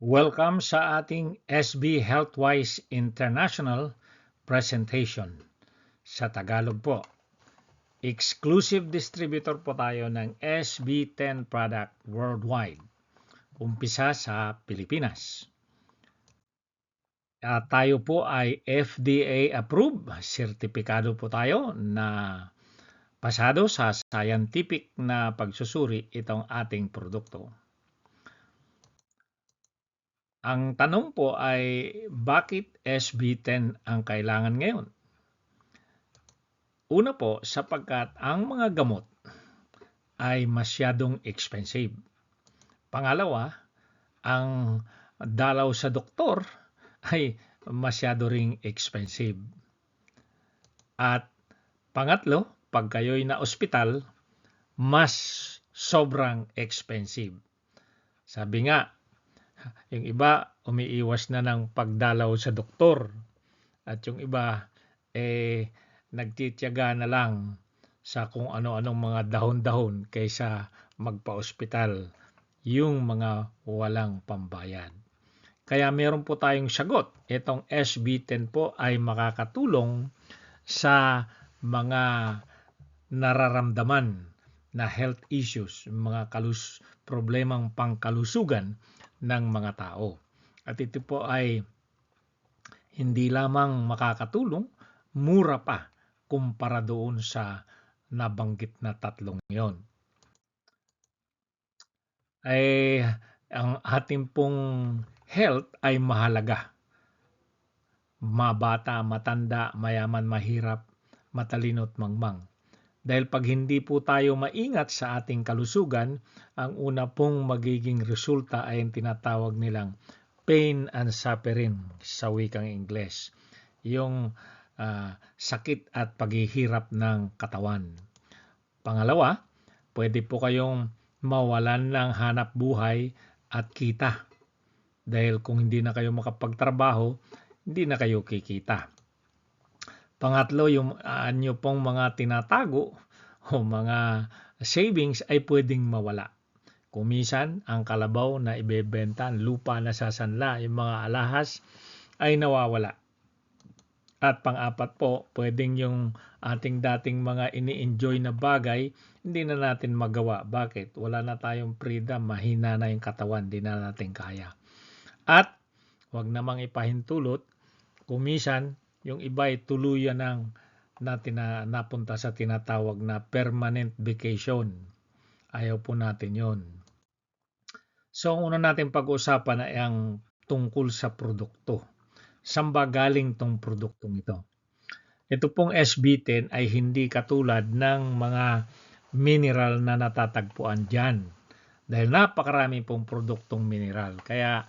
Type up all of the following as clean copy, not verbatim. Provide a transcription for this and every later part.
Welcome sa ating SB Healthwise International presentation. Sa Tagalog po, exclusive distributor po tayo ng SB10 product worldwide. Umpisa sa Pilipinas. Tayo po ay FDA approved, sertipikado po tayo na pasado sa scientific na pagsusuri itong ating produkto. Ang tanong po ay bakit SB10 ang kailangan ngayon? Una po, sapagkat ang mga gamot ay masyadong expensive. Pangalawa, ang dalaw sa doktor ay masyado ring expensive. At pangatlo, pag kayo'y na ospital, mas sobrang expensive. Sabi nga, yung iba umiiwas na ng pagdalaw sa doktor at yung iba nagtitiyaga na lang sa kung ano-anong mga dahon-dahon kaysa magpa-ospital, yung mga walang pambayad. Kaya meron po tayong sagot. Itong SB10 po ay makakatulong sa mga nararamdaman na health issues, mga problemang pangkalusugan ng mga tao. At ito po ay hindi lamang makakatulong, mura pa kumpara doon sa nabanggit na tatlong yon. Ang ating pong health ay mahalaga. Mabata, matanda, mayaman, mahirap, matalino't mangmang. Dahil pag hindi po tayo maingat sa ating kalusugan, ang una pong magiging resulta ay ang tinatawag nilang pain and suffering sa wikang Ingles. Yung sakit at paghihirap ng katawan. Pangalawa, pwede po kayong mawalan ng hanap buhay at kita. Dahil kung hindi na kayo makapagtrabaho, hindi na kayo kikita. Pangatlo, yung anyo pong mga tinatago o mga savings ay pwedeng mawala. Kumisan, ang kalabaw na ibebenta, lupa na sasanla, yung mga alahas ay nawawala. At pang-apat po, pwedeng yung ating dating mga ini-enjoy na bagay, hindi na natin magawa. Bakit? Wala na tayong freedom, mahina na yung katawan, hindi na natin kaya. At wag namang ipahintulot, kumisan, yung iba ay tuluyan ng napunta sa tinatawag na permanent vacation. Ayaw po natin yon. So, ang una natin pag-usapan ay ang tungkol sa produkto. Saan ba galing tong produktong ito? Ito pong SB10 ay hindi katulad ng mga mineral na natatagpuan dyan. Dahil napakarami pong produktong mineral. Kaya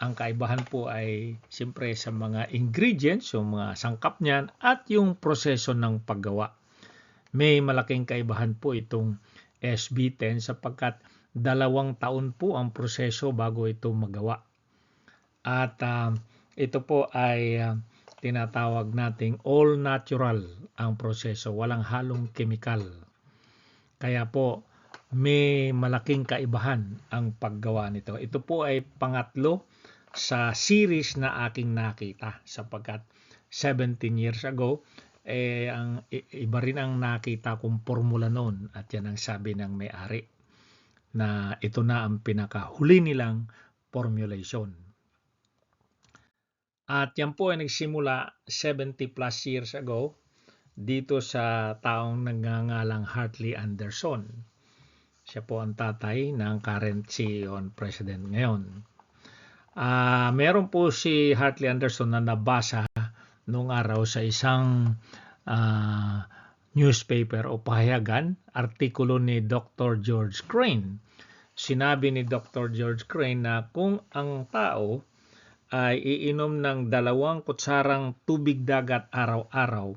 ang kaibahan po ay siyempre sa mga ingredients, yung mga sangkap niyan, at yung proseso ng paggawa. May malaking kaibahan po itong SB10 sapagkat 2 taon po ang proseso bago ito magawa. At ito po ay tinatawag nating all natural ang proseso, walang halong chemical. Kaya po may malaking kaibahan ang paggawa nito. Ito po ay pangatlo sa series na aking nakita sapagkat 17 years ago ang iba rin ang nakita kong formula noon at yan ang sabi ng may-ari na ito na ang pinakahuli nilang formulation. At yan po ay nagsimula 70 plus years ago dito sa taong nagngangalang Hartley Anderson. Siya po ang tatay ng current CEO and President ngayon. Meron po si Hartley Anderson na nabasa noong araw sa isang newspaper o pahayagan, artikulo ni Dr. George Crane. Sinabi ni Dr. George Crane na kung ang tao ay iinom ng 2 kutsarang tubig dagat araw-araw,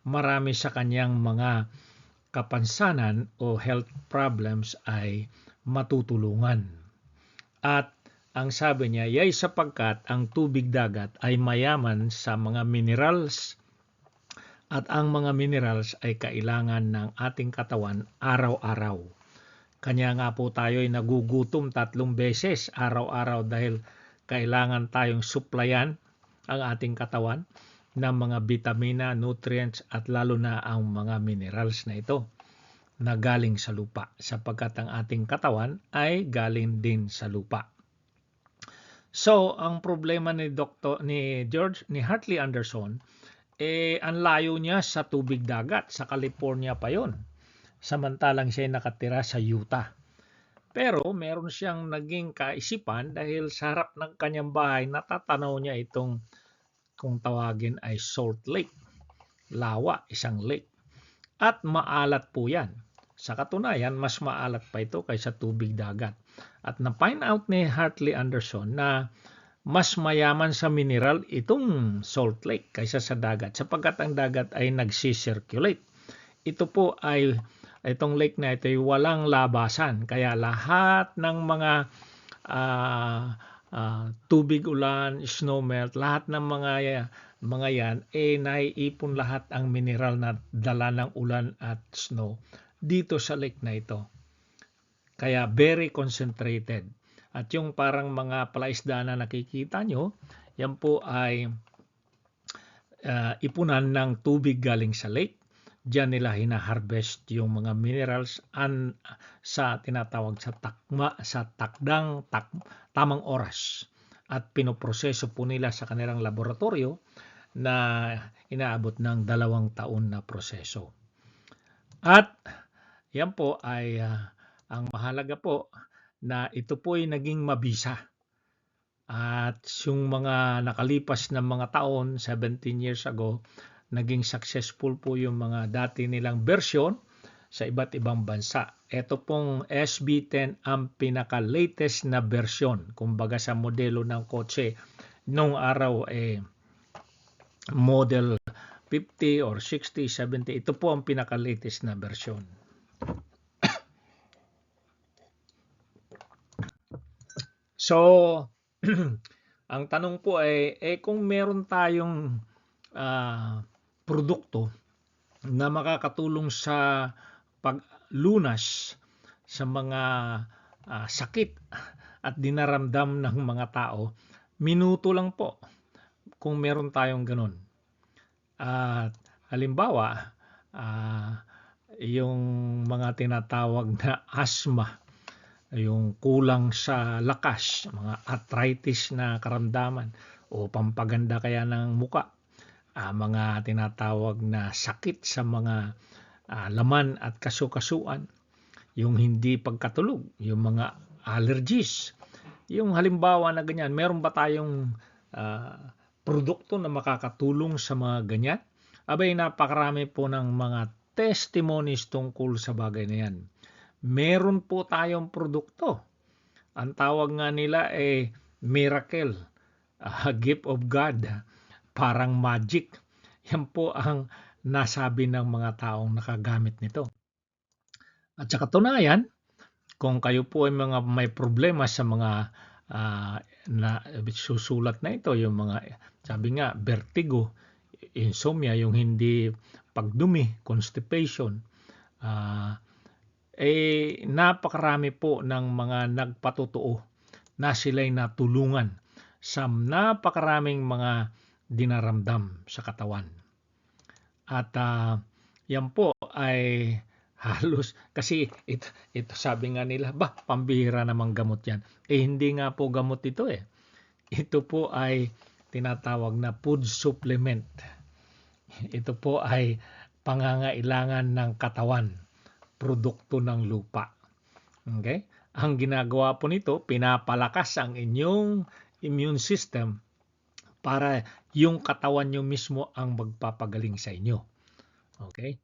marami sa kanyang mga kapansanan o health problems ay matutulungan. At ang sabi niya, yay sapagkat ang tubig dagat ay mayaman sa mga minerals at ang mga minerals ay kailangan ng ating katawan araw-araw. Kanya nga po tayo ay nagugutom 3 beses araw-araw dahil kailangan tayong supplyan ang ating katawan ng mga vitamina, nutrients at lalo na ang mga minerals na ito na galing sa lupa sapagkat ang ating katawan ay galing din sa lupa. So, ang problema ni Hartley Anderson, ang layo niya sa tubig dagat, sa California pa yon. Samantalang siya nakatira sa Utah. Pero meron siyang naging kaisipan dahil sa harap ng kanyang bahay, natatanaw niya itong kung tawagin ay salt lake. Lawa, isang lake. At maalat po yan. Sa katunayan, mas maalat pa ito kaysa tubig dagat. At na-find out ni Hartley Anderson na mas mayaman sa mineral itong salt lake kaysa sa dagat sapagkat ang dagat ay nagsisirculate. Ito po ay, itong lake na ito ay walang labasan. Kaya lahat ng mga tubig ulan, snowmelt, lahat ng mga yan, naiipon lahat ang mineral na dala ng ulan at snow dito sa lake na ito. Kaya very concentrated. At yung parang mga palaisda na nakikita nyo, yan po ay ipunan ng tubig galing sa lake. Diyan nila hina-harvest yung mga minerals sa tinatawag sa tamang oras. At pinoproseso po nila sa kanilang laboratorio na inaabot ng 2 taon na proseso. At yan po ay ang mahalaga po na ito po ay naging mabisa. At yung mga nakalipas na mga taon, 17 years ago, naging successful po yung mga dati nilang version sa iba't ibang bansa. Ito pong SB10 ang pinaka-latest na version. Kumbaga sa modelo ng kotse, nung araw model 50 or 60, 70, ito po ang pinaka-latest na version. So, ang tanong po ay, kung meron tayong produkto na makakatulong sa paglunas sa mga sakit at dinaramdam ng mga tao, minuto lang po kung meron tayong ganun. Halimbawa, yung mga tinatawag na asthma, yung kulang sa lakas, mga arthritis na karamdaman o pampaganda kaya ng muka, mga tinatawag na sakit sa mga laman at kasukasuan, yung hindi pagkatulog, yung mga allergies. Yung halimbawa na ganyan, meron ba tayong produkto na makakatulong sa mga ganyan? Abay, napakarami po ng mga testimonies tungkol sa bagay na yan. Meron po tayong produkto. Ang tawag nga nila ay miracle, gift of God, parang magic. Yan po ang nasabi ng mga taong nakagamit nito. At sa katunayan, kung kayo po ay may problema sa mga na susulat na ito, yung mga, sabi nga, vertigo, insomnia, yung hindi pagdumi, constipation, napakarami po ng mga nagpatotoo na sila'y natulungan sa napakaraming mga dinaramdam sa katawan. At yan po ay halos, kasi ito sabi nga nila, pambihira namang gamot yan. Hindi nga po gamot ito . Ito po ay tinatawag na food supplement. Ito po ay pangangailangan ng katawan, produkto ng lupa. Okay? Ang ginagawa po nito, pinapalakas ang inyong immune system para yung katawan nyo mismo ang magpapagaling sa inyo. Okay?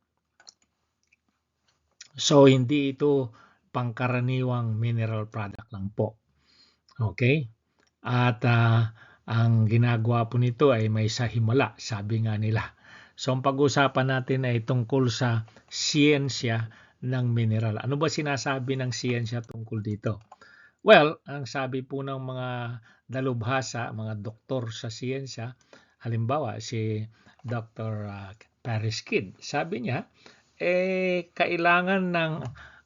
So, hindi ito pangkaraniwang mineral product lang po. Okay? At ang ginagawa po nito ay may sahimala, sabi nga nila. So, ang pag-usapan natin ay tungkol sa siyensya ng mineral. Ano ba sinasabi ng siyensya tungkol dito? Well, ang sabi po ng mga dalubhasa, mga doktor sa siyensya, halimbawa si Dr. Paris Kidd, sabi niya, kailangan ng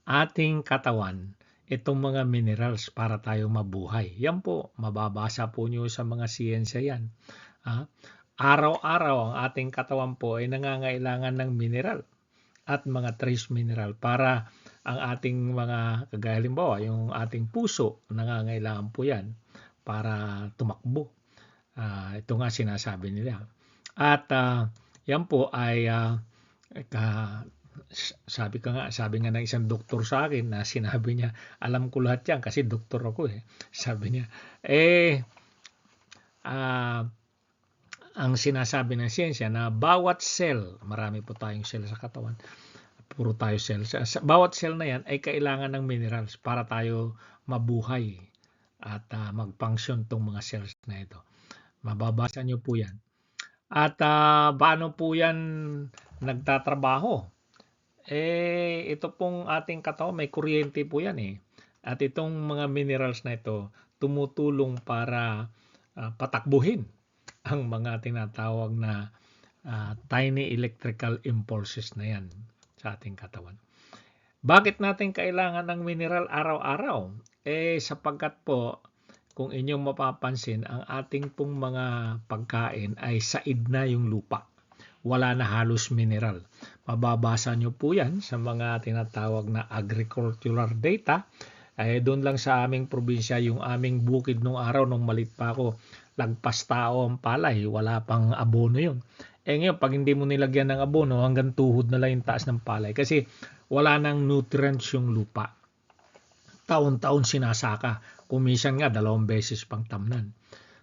ating katawan itong mga minerals para tayo mabuhay. Yan po, mababasa po nyo sa mga siyensya yan. Araw-araw ang ating katawan po ay nangangailangan ng mineral at mga trace mineral para ang ating mga, kagaya halimbawa, yung ating puso, nangangailangan po yan para tumakbo. Ito nga sinasabi nila. At yan po ay sabi nga ng isang doktor sa akin na sinabi niya, alam ko lahat yan kasi doktor ako eh. Sabi niya, ang sinasabi ng siyensya na bawat cell, marami po tayong cell sa katawan, puro tayo cell. Bawat cell na yan ay kailangan ng minerals para tayo mabuhay at mag-function tong mga cells na ito. Mababasa nyo po yan. At paano po yan nagtatrabaho? Ito pong ating katawan, may kuryente po yan eh. At itong mga minerals na ito, tumutulong para patakbuhin ang mga tinatawag na tiny electrical impulses na yan sa ating katawan. Bakit natin kailangan ng mineral araw-araw? Sapagkat po, kung inyong mapapansin, ang ating pong mga pagkain ay said na yung lupa. Wala na halos mineral. Mababasa nyo po yan sa mga tinatawag na agricultural data. Doon lang sa aming probinsya, yung aming bukid nung araw, nung malit pa ako, lagpas tao ang palay, wala pang abono yun. Ngayon, pag hindi mo nilagyan ng abono, hanggang tuhod na lang yung taas ng palay. Kasi wala nang nutrients yung lupa. Taon-taon sinasaka. Kumisan nga, 2 beses pang tamnan.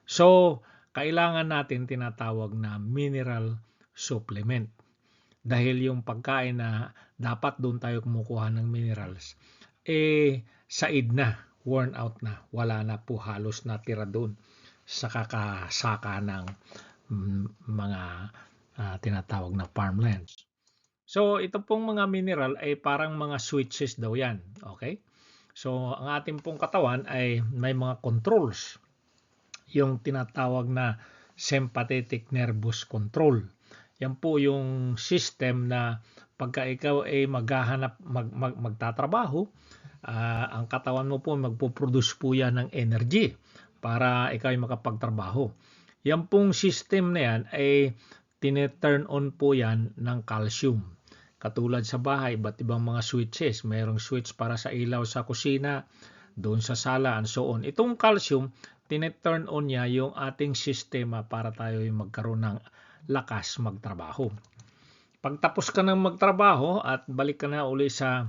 So, kailangan natin tinatawag na mineral supplement. Dahil yung pagkain na dapat doon tayo kumukuha ng minerals, said na, worn out na, wala na po halos natira doon sa kakasaka ng mga tinatawag na farmlands. So, ito pong mga mineral ay parang mga switches daw yan. Okay? So, ang ating pong katawan ay may mga controls. Yung tinatawag na sympathetic nervous control. Yan po yung system na pagka ikaw ay magtatrabaho, ang katawan mo po magpo-produce po yan ng energy para ikaw ay makapagtrabaho. Yan pong system na yan ay tine-turn on po yan ng calcium. Katulad sa bahay, iba't ibang mga switches. Mayroong switch para sa ilaw sa kusina, doon sa sala, and so on. Itong calcium, tine-turn on niya yung ating sistema para tayo ay magkaroon ng lakas magtrabaho. Pagtapos ka ng magtrabaho at balik ka na uli sa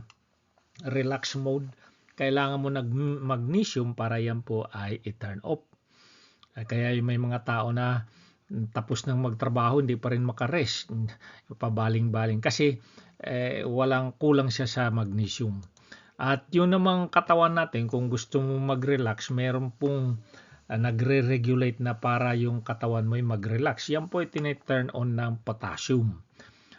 relax mode, kailangan mo ng magnesium para yan po ay i-turn off. Kaya may mga tao na tapos ng magtrabaho, hindi pa rin makarest, pabaling-baling kasi walang kulang siya sa magnesium. At yun namang katawan natin, kung gusto mo mag-relax, meron pong nagre-regulate na para yung katawan mo ay mag-relax. Yan po ay tine-turn on ng potassium.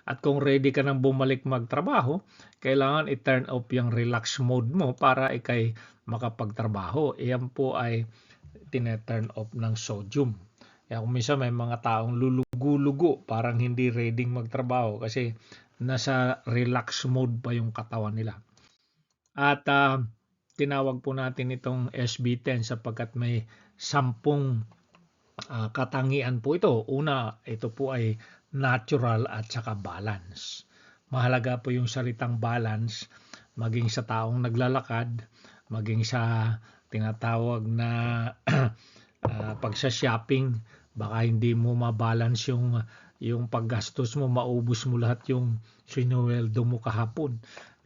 At kung ready ka nang bumalik magtrabaho, kailangan i-turn off yung relax mode mo para ikay makapagtrabaho. Yan po ay tine-turn off ng sodium. Kaya kung minsan may mga taong lulugo-lugo, parang hindi ready magtrabaho kasi nasa relax mode pa yung katawan nila. At tinawag po natin itong SB10 sapagkat may 10 katangian po ito. Una, ito po ay natural at saka balance. Mahalaga po yung salitang balance, maging sa taong naglalakad, maging sa tinatawag na pagsa-shopping, baka hindi mo mabalance yung paggastos mo, maubos mo lahat yung sinuweldo mo kahapon.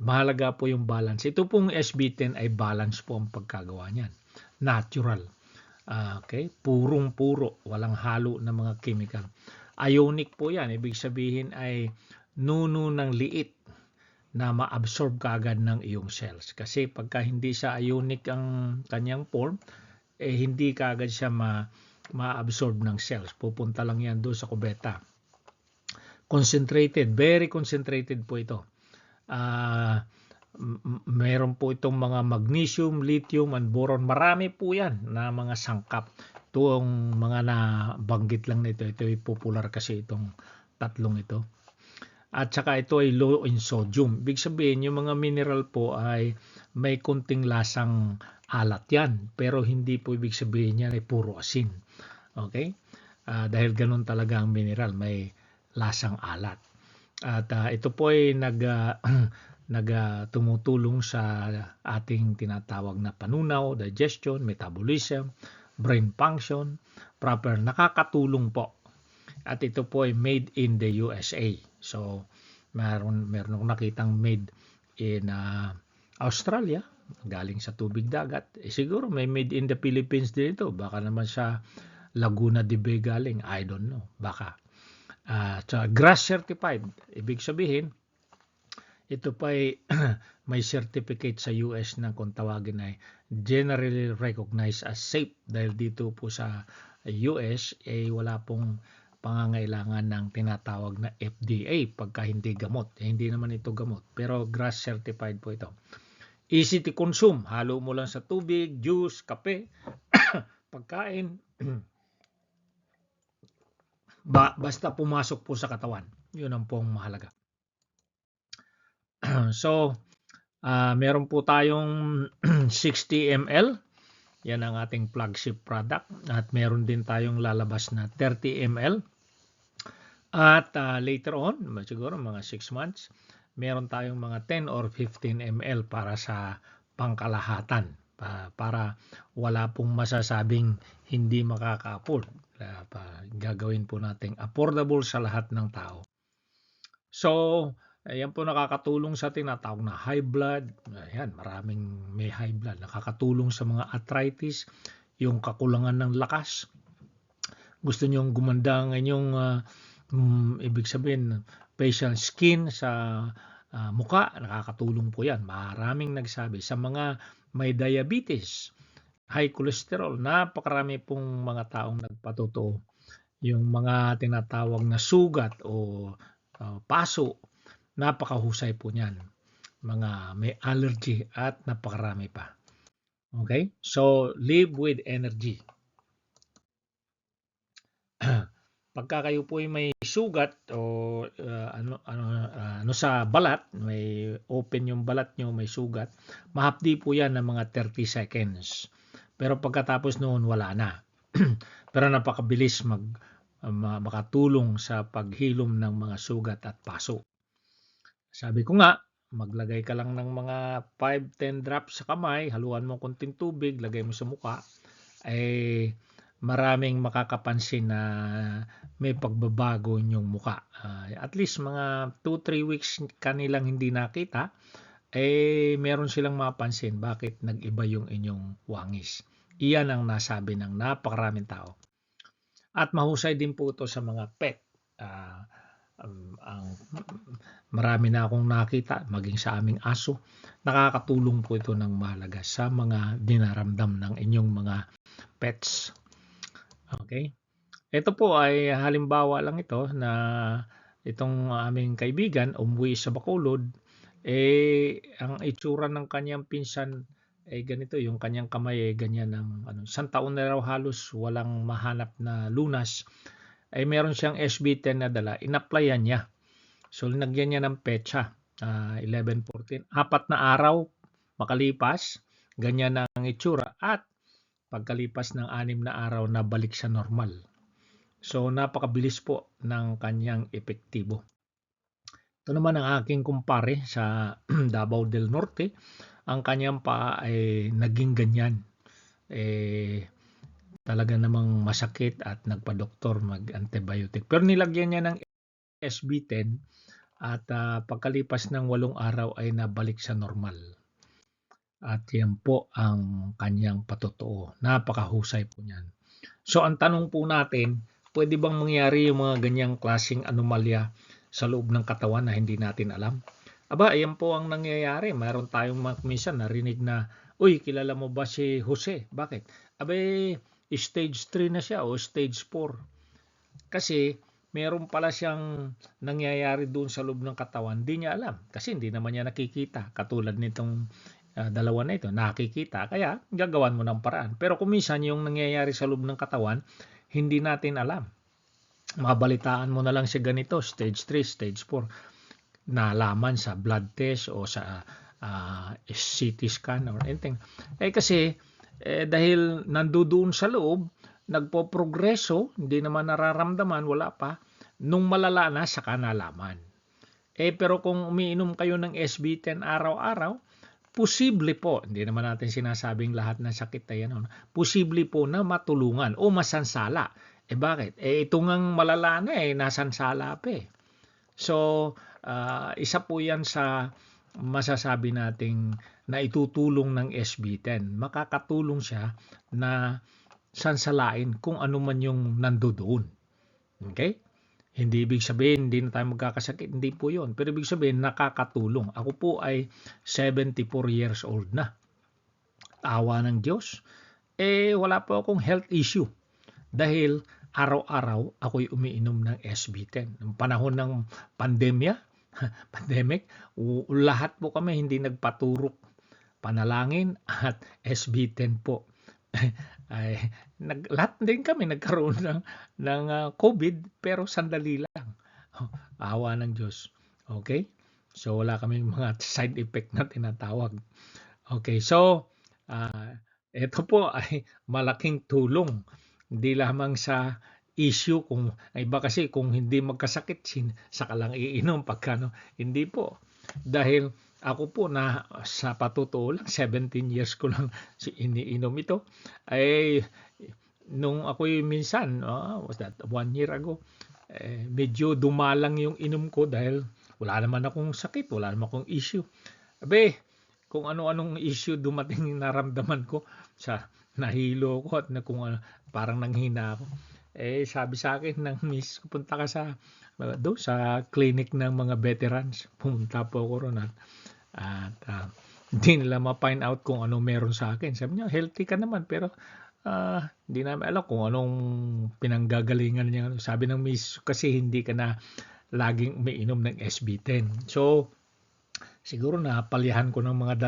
Mahalaga po yung balance. Ito pong SB10 ay balance po ang pagkagawa niyan. Natural. Okay? Purong-puro. Walang halo na mga chemical. Ionic po yan. Ibig sabihin ay nuno ng liit na ma-absorb kaagad ng iyong cells. Kasi pagka hindi siya ionic ang kanyang form, hindi kaagad siya ma-absorb ng cells. Pupunta lang yan doon sa kubeta. Concentrated. Very concentrated po ito. Meron po itong mga magnesium, lithium, and boron. Marami po yan na mga sangkap. Itong mga nabanggit lang nito. Ito ay popular kasi itong tatlong ito. At saka ito ay low in sodium. Ibig sabihin, yung mga mineral po ay may konting lasang alat yan. Pero hindi po ibig sabihin yan ay puro asin. Okay? Dahil ganun talaga ang mineral, may lasang alat. At ito po ay tumutulong sa ating tinatawag na panunaw, digestion, metabolism, brain function, proper nakakatulong po. At ito po ay made in the USA. So, meron akong nakitang made in Australia, galing sa tubig dagat. Siguro may made in the Philippines din ito. Baka naman sa Laguna de Bay galing. I don't know. Baka. GRAS certified. Ibig sabihin, ito pa ay may certificate sa US na kung tawagin ay generally recognized as safe. Dahil dito po sa US ay wala pong pangangailangan ng tinatawag na FDA pagka hindi gamot. Hindi naman ito gamot. Pero GRAS certified po ito. Easy to consume. Halo mo lang sa tubig, juice, kape, pagkain. Basta pumasok po sa katawan. Yun ang pong mahalaga. So, meron po tayong 60 ml. Yan ang ating flagship product. At meron din tayong lalabas na 30 ml. At later on, siguro mga 6 months, meron tayong mga 10 or 15 ml para sa pangkalahatan. Para wala pong masasabing hindi makaka-afford. Gagawin po nating affordable sa lahat ng tao. So, ayan po nakakatulong sa tinatawag na high blood. Ayan, maraming may high blood. Nakakatulong sa mga arthritis, yung kakulangan ng lakas. Gusto nyo gumanda ang inyong, ibig sabihin, facial skin sa muka, nakakatulong po yan. Maraming nagsabi. Sa mga may diabetes, high cholesterol, napakarami pong mga taong nagpatotoo. Yung mga tinatawag na sugat o paso, napakahusay po niyan. Mga may allergy at napakarami pa. Okay? So, live with energy. Pagka kayo po ay may sugat o sa balat, may open yung balat nyo, may sugat, mahapdi po yan ng mga 30 seconds. Pero pagkatapos noon, wala na. Pero napakabilis makatulong sa paghilom ng mga sugat at paso. Sabi ko nga, maglagay ka lang ng mga 5-10 drops sa kamay, haluan mo konting tubig, lagay mo sa muka, ay maraming makakapansin na may pagbabago yung muka. At least mga 2-3 weeks kanilang hindi nakita, meron silang mapansin bakit nag-iba yung inyong wangis. Iyan ang nasabi ng napakaraming tao. At mahusay din po ito sa mga pet. Marami na akong nakita, maging sa aming aso. Nakakatulong po ito ng mahalaga sa mga dinaramdam ng inyong mga pets. Okay? Ito po ay halimbawa lang ito na itong aming kaibigan, umuwi sa Bacolod, ang itsura ng kanyang pinsan ganito, yung kanyang kamay ganyan ng isang taon na raw halos walang mahanap na lunas. Meron siyang SB10 na dala, in-applyan niya. So, nagyan niya ng petsa, 11-14. 4 na araw makalipas, ganyan ang itsura. At pagkalipas ng 6 na araw, nabalik sa normal. So, napakabilis po ng kanyang epektibo. Ito naman ang aking kumpare sa Davao del Norte. Ang kanyang paa ay naging ganyan. Talaga namang masakit at nagpa-doktor mag-antibiotic. Pero nilagyan niya ng SB10 at pagkalipas ng 8 araw ay nabalik sa normal. At yan po ang kanyang patotoo. Napakahusay po niyan. So ang tanong po natin, pwede bang mangyari yung mga ganyang klaseng anomalya sa loob ng katawan na hindi natin alam? Aba, ayan po ang nangyayari. Mayroon tayong minsan narinig na, uy, kilala mo ba si Jose? Bakit? Abe, stage 3 na siya o stage 4. Kasi meron pala siyang nangyayari doon sa loob ng katawan, hindi niya alam. Kasi hindi naman niya nakikita. Katulad nitong dalawa na ito, nakikita. Kaya gagawan mo ng paraan. Pero kung minsan yung nangyayari sa loob ng katawan, hindi natin alam. Mabalitaan mo na lang siya ganito, stage 3, stage 4. Nalaman sa blood test o sa CT scan or anything. Kasi dahil nandoon sa loob, nagpo-progreso, hindi naman nararamdaman, wala pa. Nung malala na, saka nalaman. Pero kung umiinom kayo ng SB10 araw-araw, posible po, hindi naman natin sinasabing lahat ng sakit na yan, posible po na matulungan o masansala. Bakit? Ito ngang malala na nasansala pa . So, isa po yan sa masasabi nating na itutulong ng SB10. Makakatulong siya na sansalain kung ano man yung nandoon. Okay? Hindi ibig sabihin hindi na tayo magkakasakit, hindi po yun. Pero ibig sabihin nakakatulong. Ako po ay 74 years old na. Awa ng Diyos. Wala po akong health issue. Dahil araw-araw ako'y umiinom ng SB10. Noong panahon ng pandemic, lahat po kami hindi nagpaturok. Panalangin at SB10 po. Lahat din kami nagkaroon ng COVID pero sandali lang. Awa ng Diyos. Okay? So wala kaming mga side effect na tinatawag. Okay, so ito po ay malaking tulong. Hindi lamang sa issue kung iba kasi kung hindi magkasakit saka lang iinom pagkano. Hindi po. Dahil ako po na sa patutuo lang 17 years ko lang iniinom ito. Nung ako'y minsan, was that 1 year ago, medyo dumalang yung inom ko dahil wala naman akong sakit, wala naman akong issue. Kung ano-anong issue dumating naramdaman ko sa nahilo ko at kung parang nanghina ako. Sabi sa akin ng miss, punta ka sa clinic ng mga veterans. Pumunta po ako ron at hindi nila ma-find out kung ano meron sa akin. Sabi niya, healthy ka naman pero hindi namin alam kung anong pinanggagalingan niya. Sabi ng miss, kasi hindi ka na laging umiinom ng SB10. So, siguro napalihan ko ng mga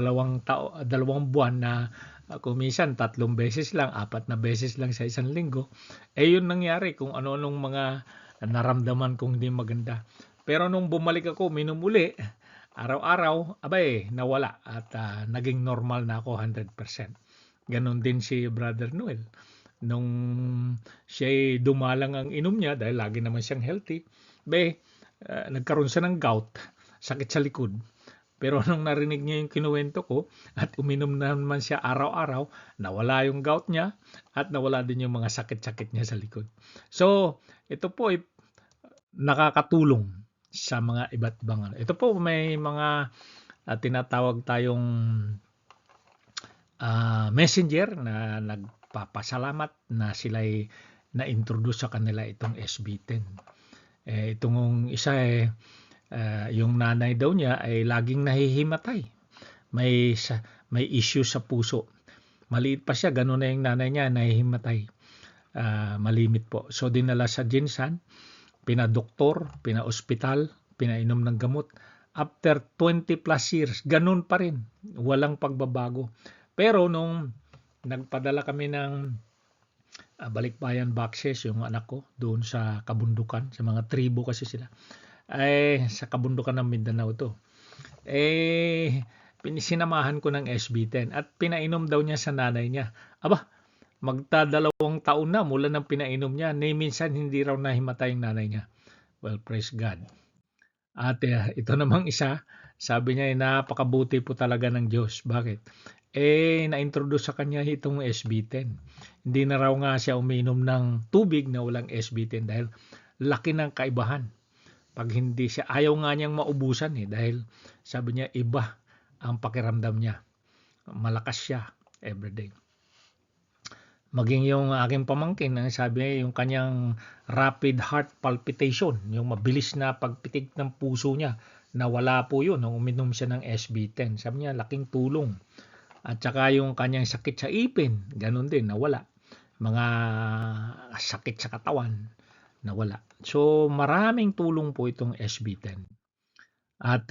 dalawang buwan na kumisan 3 beses lang, 4 na beses lang sa isang linggo. Yun nangyari kung ano-anong mga naramdaman kong hindi maganda. Pero nung bumalik ako, minom uli, araw-araw, nawala at naging normal na ako 100%. Ganon din si Brother Noel. Nung siya dumalang ang inom niya, dahil lagi naman siyang healthy, nagkaroon siya ng gout, sakit sa likod. Pero nung narinig niya yung kinuwento ko at uminom naman siya araw-araw, nawala yung gout niya at nawala din yung mga sakit-sakit niya sa likod. So, ito po ay nakakatulong sa mga iba't ibang ano. Ito po may mga tinatawag tayong messenger na nagpapasalamat na sila'y na-introduce sa kanila itong SB10. Itong isa yung nanay daw niya ay laging nahihimatay. May issue sa puso. Maliit pa siya, ganun na yung nanay niya, nahihimatay. Malimit po. So dinala sa Jinsan, pinadoktor, pinaospital, pinainom ng gamot. After 20 plus years, ganun pa rin. Walang pagbabago. Pero nung nagpadala kami ng balikbayan boxes, yung anak ko, doon sa kabundukan, sa mga tribo kasi sila, sa kabundukan ng Mindanao to. Sinamahan ko ng SB10 at pinainom daw niya sa nanay niya. Magdadalawang taon na mula nang pinainom niya, minsan hindi raw nahimatay yung nanay niya. Well, praise God. At ito namang isa, sabi niya napakabuti po talaga ng Diyos. Bakit? Na-introduce sa kanya itong SB10. Hindi na raw nga siya uminom ng tubig na walang SB10 dahil laki ng kaibahan. Pag hindi siya, ayaw nga niyang maubusan dahil sabi niya iba ang pakiramdam niya. Malakas siya everyday. Maging yung aking pamangkin, sabi niya yung kanyang rapid heart palpitation, yung mabilis na pagpitik ng puso niya, nawala po yun nung uminom siya ng SB10. Sabi niya laking tulong. At saka yung kanyang sakit sa ipin, ganun din, nawala. Mga sakit sa katawan, nawala. So maraming tulong po itong SB10. At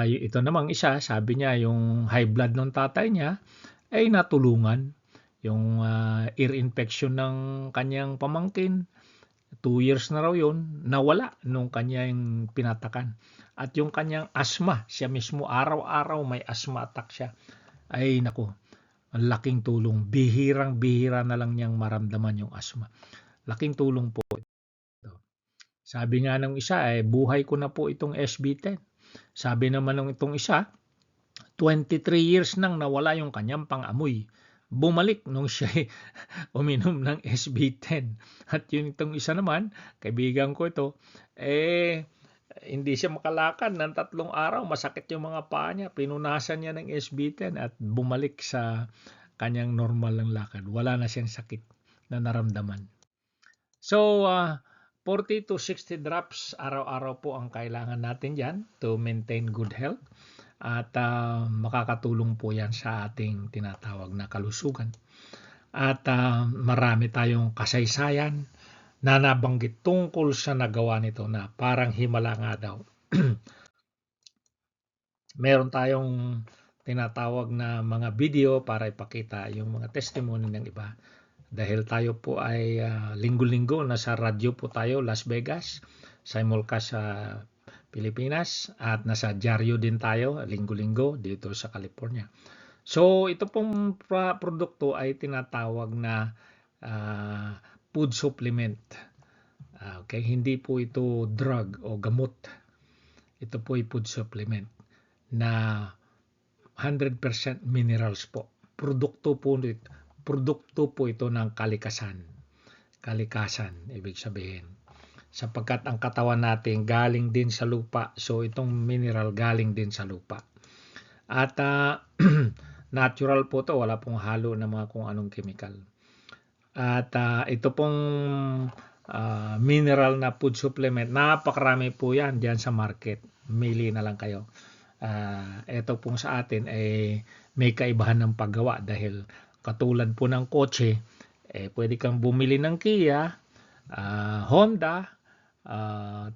ito namang isa, sabi niya yung high blood ng tatay niya ay natulungan. Yung ear infection ng kanyang pamangkin, 2 years na raw yun, nawala nung kanyang pinatakan. At yung kanyang asthma, siya mismo araw-araw may asthma attack siya. Ay naku, ang laking tulong. Bihirang-bihira na lang niyang maramdaman yung asthma. Laking tulong po ito. Sabi nga ng isa, buhay ko na po itong SB10. Sabi naman ng itong isa, 23 years nang nawala yung kanyang pang-amoy. Bumalik nung siya uminom ng SB10. At yun itong isa naman, kaibigan ko ito, hindi siya makalakad ng 3 araw. Masakit yung mga paa niya. Pinunasan niya ng SB10 at bumalik sa kanyang normal ng lakad. Wala na siyang sakit na naramdaman. So, 40 to 60 drops araw-araw po ang kailangan natin dyan to maintain good health. At makakatulong po yan sa ating tinatawag na kalusugan. At marami tayong kasaysayan na nabanggit tungkol sa nagawa nito na parang himala nga daw. Meron tayong tinatawag na mga video para ipakita yung mga testimony ng iba. Dahil tayo po ay linggo-linggo nasa radyo po tayo, Las Vegas, simulcast sa Pilipinas, at nasa dyaryo din tayo linggo-linggo dito sa California. So ito pong produkto ay tinatawag na food supplement. Okay, hindi po ito drug o gamot. Ito po ay food supplement na 100% minerals po. Produkto po ito ng kalikasan. Kalikasan, ibig sabihin. Sapagkat ang katawan natin galing din sa lupa. So itong mineral galing din sa lupa. At natural po to, wala pong halo ng mga kung anong chemical. At ito pong mineral na food supplement, napakarami po yan diyan sa market. Mili na lang kayo. Ito pong sa atin ay may kaibahan ng paggawa dahil katulad po ng kotse, pwede kang bumili ng Kia, Honda,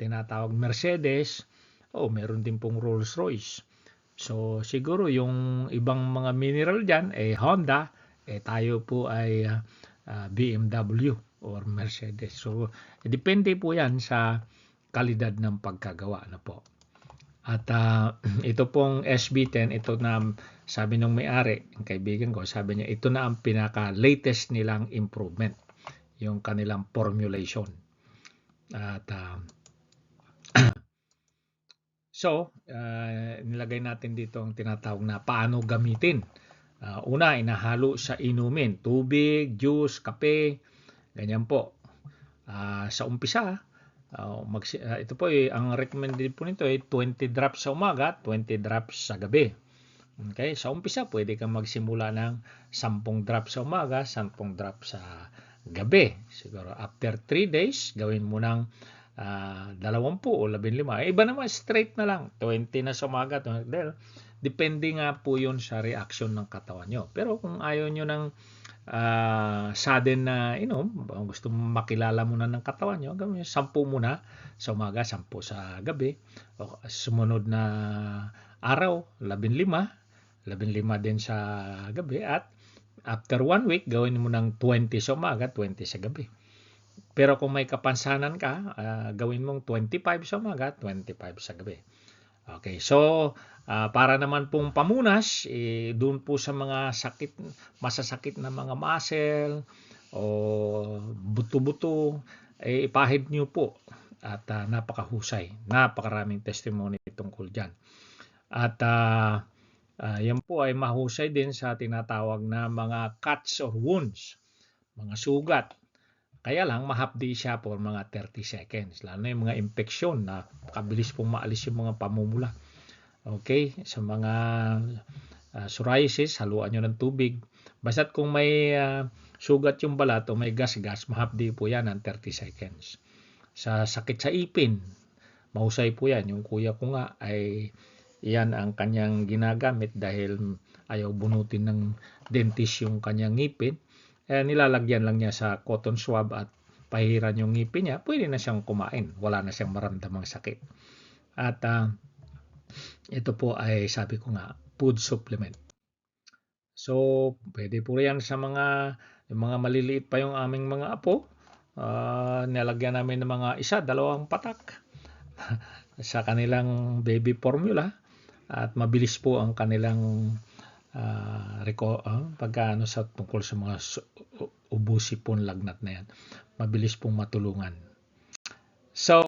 tinatawag Mercedes, meron din pong Rolls Royce. So siguro yung ibang mga mineral dyan, Honda, tayo po ay BMW or Mercedes. So depende po yan sa kalidad ng pagkagawa na po. At ito pong SB10, ito na sabi ng may-ari, ang kaibigan ko, sabi niya ito na ang pinaka-latest nilang improvement, yung kanilang formulation. At so, nilagay natin dito ang tinatawag na paano gamitin. Una, inahalo sa inumin, tubig, juice, kape, ganyan po. Sa umpisa, ito po ang recommended po nito ay 20 drops sa umaga, 20 drops sa gabi. Okay, sa umpisa pwede kang magsimula ng 10 drops sa umaga, 10 drops sa gabi. Siguro after 3 days, gawin mo ng 20 o 15. Iba naman straight na lang, 20 na sa umaga. Depende nga po yun sa reaction ng katawan nyo. Pero kung ayaw nyo ng sudden na gusto mo makilala muna ng katawan nyo, gawin 10 muna sa umaga, 10 sa gabi. O, sumunod na araw, 15 din sa gabi, at after 1 week, gawin mo ng 20 sa umaga, 20 sa gabi. Pero kung may kapansanan ka, gawin mong 25 sa umaga, 25 sa gabi. Okay, so para naman pong pamunas, doon po sa mga masasakit na mga muscle o buto-buto, ipahid nyo po. At napakahusay, napakaraming testimony tungkol dyan. At yan po ay mahusay din sa tinatawag na mga cuts or wounds, mga sugat. Kaya lang, mahapdi siya for mga 30 seconds. Lalo na yung mga infeksyon na kabilis pong maalis yung mga pamumula. Okay? Sa mga psoriasis, haluan nyo ng tubig. Basta't kung may sugat yung balat o may gas-gas, mahapdi po yan ng 30 seconds. Sa sakit sa ipin, mahusay po yan. Yung kuya ko nga ay yan ang kanyang ginagamit dahil ayaw bunutin ng dentist yung kanyang ngipin. Nilalagyan lang niya sa cotton swab at pahiran yung ngipin niya, pwede na siyang kumain. Wala na siyang maramdamang sakit. At ito po ay sabi ko nga, food supplement. So, pwede po yan sa yung mga maliliit pa yung aming mga apo. Nilagyan namin ng mga 1, 2 patak sa kanilang baby formula at mabilis po ang kanilang pagkaano sa tungkol sa mga ubo-sipon lagnat na yan. Mabilis pong matulungan. So,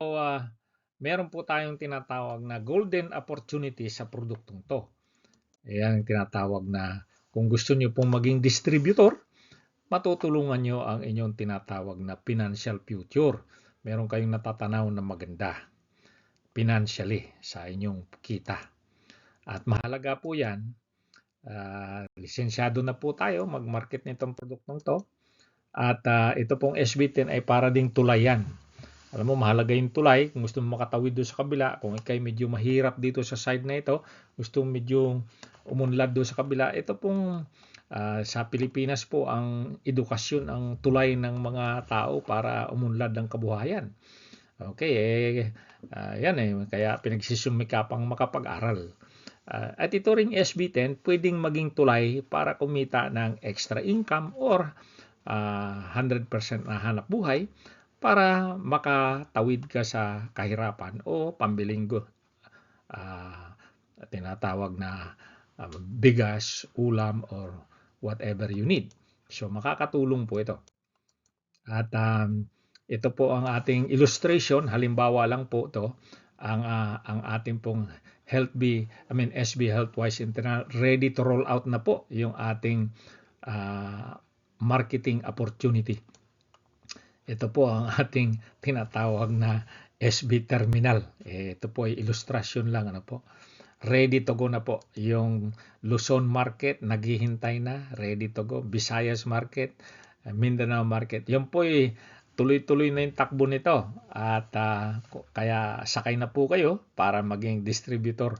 meron po tayong tinatawag na golden opportunity sa produktong to. Ayan ang tinatawag na kung gusto nyo pong maging distributor, matutulungan nyo ang inyong tinatawag na financial future. Meron kayong natatanaw na maganda financially sa inyong kita. At mahalaga po yan, lisensyado na po tayo mag-market nitong produktong to. At ito pong SB10 ay para ding tulayan. Alam mo, mahalaga yung tulay. Kung gusto mo makatawid doon sa kabila, kung ikay medyo mahirap dito sa side na ito, gusto mo medyo umunlad doon sa kabila, ito pong sa Pilipinas po ang edukasyon ang tulay ng mga tao para umunlad ang kabuhayan. Okay, yan kaya pinagsisumikapang makapag-aral. At ito ring SB10 pwedeng maging tulay para kumita ng extra income or 100% na hanap buhay para makatawid ka sa kahirapan o pambiling tinatawag na bigas, ulam, or whatever you need. So makakatulong po ito. At ito po ang ating illustration. Halimbawa lang po ito ang ating pong SB Healthwise International ready to roll out na po yung ating marketing opportunity. Ito po ang ating tinatawag na SB Terminal. Ito po ay illustration lang. Ready to go na po. Yung Luzon Market, naghihintay na. Ready to go. Visayas Market, Mindanao Market. Yan po ay tuloy-tuloy na yung takbo nito. At kaya sakay na po kayo para maging distributor.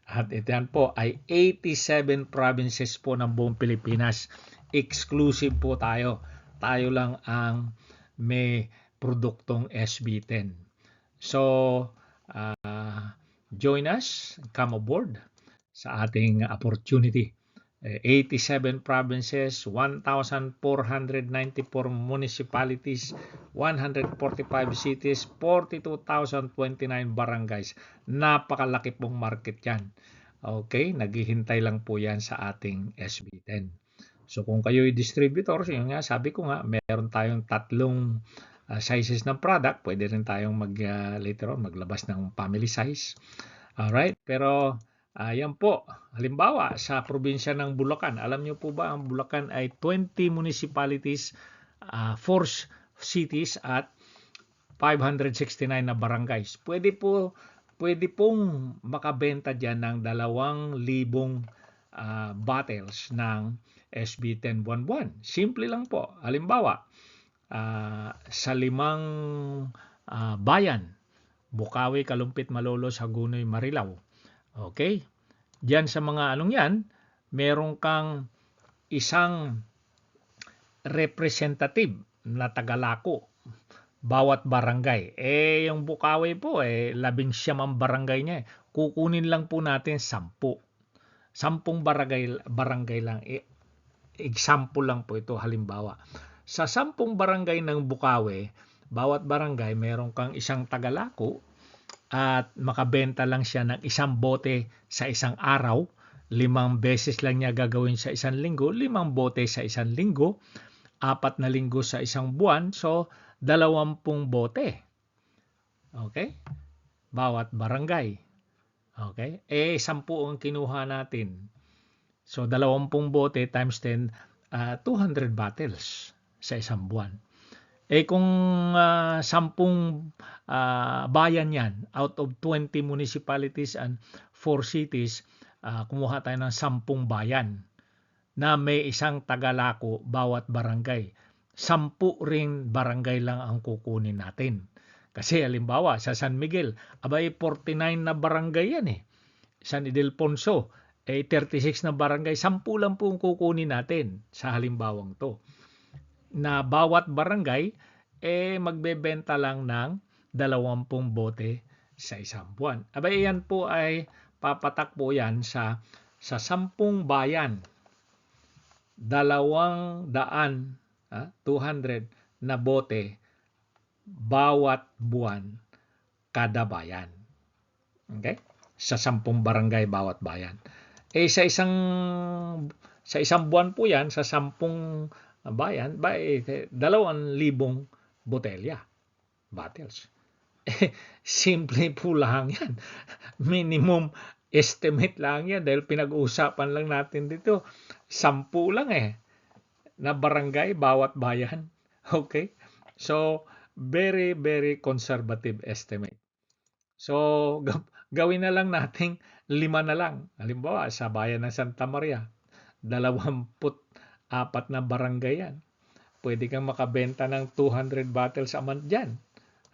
At ito yan po ay 87 provinces po ng buong Pilipinas. Exclusive po tayo. Tayo lang ang may produktong SB10. So, join us, come aboard sa ating opportunity. 87 provinces, 1,494 municipalities, 145 cities, 42,029 barangays. Napakalaki pong market yan. Okay, naghihintay lang po yan sa ating SB10. So kung kayo ay distributor, yun nga, sabi ko nga, meron tayong 3 sizes ng product. Pwede rin tayong later on maglabas ng family size. Alright, pero yan po. Halimbawa, sa probinsya ng Bulacan, alam niyo po ba ang Bulacan ay 20 municipalities, 4 cities at 569 na barangays. Pwede pong makabenta dyan ng 2,000 bottles ng SB10 buwan-buwan. Simple lang po. Halimbawa, sa 5 bayan, Bukawi, Kalumpit, Malolos, Hagunoy, Marilao. Okay? Diyan sa mga yan, meron kang isang representative na tagalako bawat barangay. Yung Bukawi po, 19 ang barangay niya. Kukunin lang po natin 10. 10 barangay lang. Example lang po ito, halimbawa. Sa 10 barangay ng Bukawi, bawat barangay meron kang isang tagalako at makabenta lang siya ng 1 bote sa isang araw. 5 beses lang niya gagawin sa isang linggo. 5 bote sa isang linggo. 4 na linggo sa isang buwan. So, 20 bote. Okay? Bawat barangay. Okay? 10 ang kinuha natin. So, 20 bote times 10, 200 bottles sa isang buwan. Kung 10 bayan yan, out of 20 municipalities and 4 cities, kumuha tayo ng 10 bayan na may isang tagalako bawat barangay. 10 ring barangay lang ang kukunin natin. Kasi halimbawa, sa San Miguel, 49 na barangay yan San Ildefonso, 36 na barangay, 10 lang po kukunin natin sa halimbawang to. Na bawat barangay, magbebenta lang ng 20 bote sa isang buwan. Yan po ay papatak po yan sa 10 bayan. 200 na bote bawat buwan kada bayan. Okay? Sa 10 barangay bawat bayan. Sa isang buwan po yan, sa 10 bayan, 2,000 botelya, bottles. Simple po lang yan. Minimum estimate lang yan dahil pinag-uusapan lang natin dito. 10 lang na barangay bawat bayan. Okay? So, very, very conservative estimate. So, gawin na lang nating 5 na lang. Halimbawa, sa bayan ng Santa Maria, 24 na barangay yan. Pwede kang makabenta ng 200 bottles a month dyan.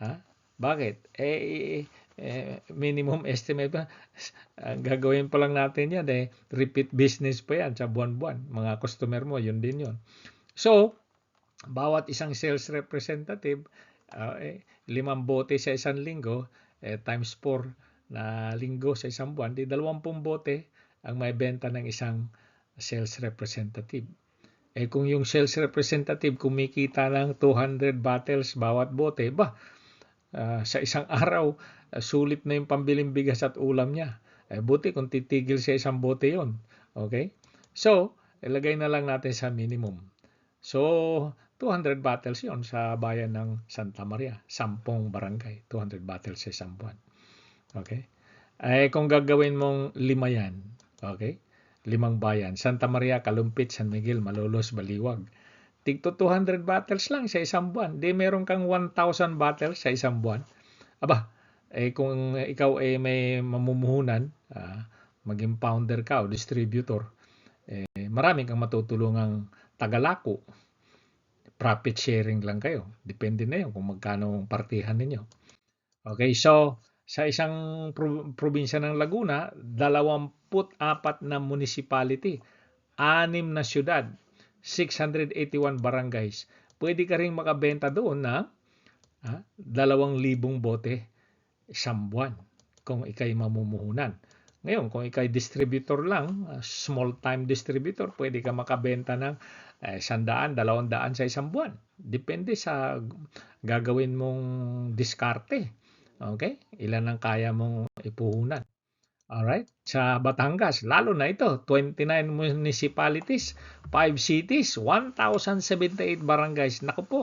Ha? Bakit? Minimum estimate pa. Gagawin pa lang natin yan repeat business pa yan sa buwan-buwan. Mga customer mo, yun din yun. So, bawat isang sales representative, 5 bote sa isang linggo, times 4 na linggo sa isang buwan, di 20 bote ang may benta ng isang sales representative. Kung yung sales representative kumikita ng 200 bottles bawat bote, sa isang araw, sulit na yung pambiling bigas at ulam niya. Buti kung titigil sa isang bote yon. Okay? So, ilagay na lang natin sa minimum. So, 200 bottles yon sa bayan ng Santa Maria. 10 barangay, 200 bottles sa isang buwan. Okay? Kung gagawin mong 5 yan, okay? 5 bayan. Santa Maria, Kalumpit, San Miguel, Malolos, Baliwag. Tigto 200 bottles lang sa isang buwan. Di meron kang 1,000 bottles sa isang buwan. Kung ikaw may mamumuhunan, maging founder ka o distributor, marami kang matutulungang tagalako. Profit sharing lang kayo. Depende na yun kung magkano partihan ninyo. Okay, so sa isang probinsya ng Laguna, 24 na municipality, 6 na syudad, 681 barangays. Pwede ka rin makabenta doon na 2,000 bote isang buwan kung ikay mamumuhunan. Ngayon, kung ikay distributor lang, small time distributor, pwede ka makabenta ng 100, 200 sa isang buwan. Depende sa gagawin mong diskarte. Okay? Ilan ang kaya mong ipuhunan. Alright? Sa Batangas, lalo na ito, 29 municipalities, 5 cities, 1,078 barangays. Naku po,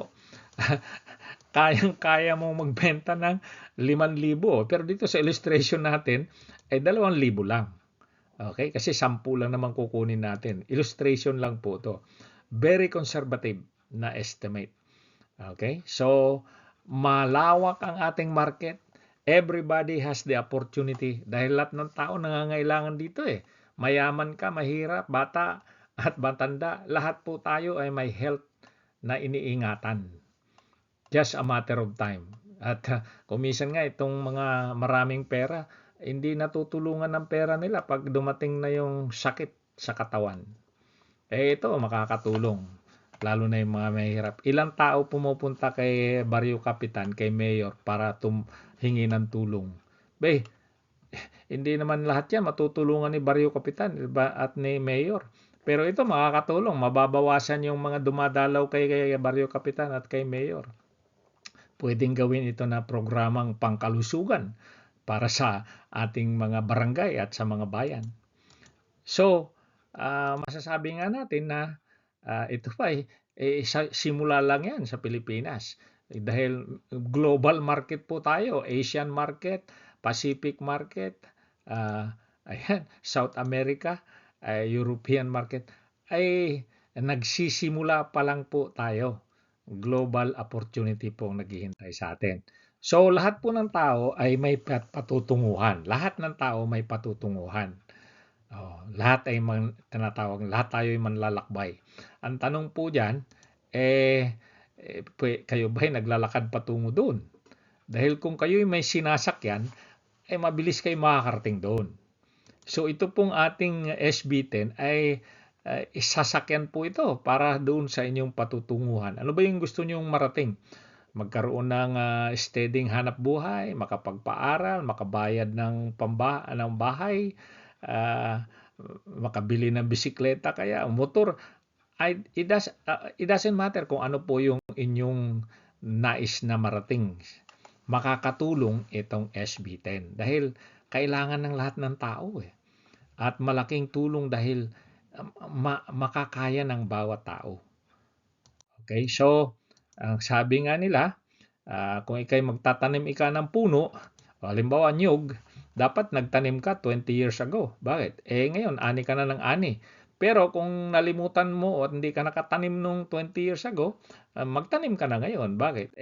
kayang-kaya mong magbenta ng 5,000. Pero dito sa illustration natin, 2,000 lang. Okay? Kasi 10 lang naman kukunin natin. Illustration lang po to. Very conservative na estimate. Okay? So, malawak ang ating market. Everybody has the opportunity dahil lahat ng tao nangangailangan dito Mayaman ka, mahirap, bata at matanda, lahat po tayo ay may health na iniingatan. Just a matter of time. At kumisan nga itong mga maraming pera, hindi natutulungan ng pera nila pag dumating na yung sakit sa katawan. Ito makakatulong. Lalo na yung mga mahirap. Ilang tao pumupunta kay Barrio Kapitan, kay Mayor, para hingi ng tulong. Hindi naman lahat yan matutulungan ni Barrio Kapitan at ni Mayor. Pero ito makakatulong. Mababawasan yung mga dumadalaw kay Barrio Kapitan at kay Mayor. Pwedeng gawin ito na programang pangkalusugan para sa ating mga barangay at sa mga bayan. So, masasabi nga natin na ito pa simula lang yan sa Pilipinas. Dahil global market po tayo, Asian market, Pacific market, South America, European market, ay nagsisimula pa lang po tayo. Global opportunity po ang naghihintay sa atin. So, lahat po ng tao ay may patutunguhan. Lahat ng tao may patutunguhan. Lahat ay tinatawag, lahat tayo ay manlalakbay. Ang tanong po diyan, kayo ba'y naglalakad patungo doon? Dahil kung kayo ay may sinasakyan, mabilis kayo makakarating doon. So ito pong ating SB10 ay sasakyan po ito para doon sa inyong patutunguhan. Ano ba yung gusto nyong marating? Magkaroon ng steadying hanap buhay, makapagpaaral, makabayad ng bahay, makabili ng bisikleta kaya motor. It doesn't matter kung ano po yung inyong nais na marating. Makakatulong itong SB10 dahil kailangan ng lahat ng tao eh. At malaking tulong dahil makakaya ng bawat tao. Okay, so ang sabi nga nila, kung ikay magtatanim ng puno, halimbawa niyog, dapat nagtanim ka 20 years ago. Bakit? Ngayon, ani ka na ng ani. Pero kung nalimutan mo o hindi ka nakatanim nung 20 years ago, magtanim ka na ngayon. Bakit?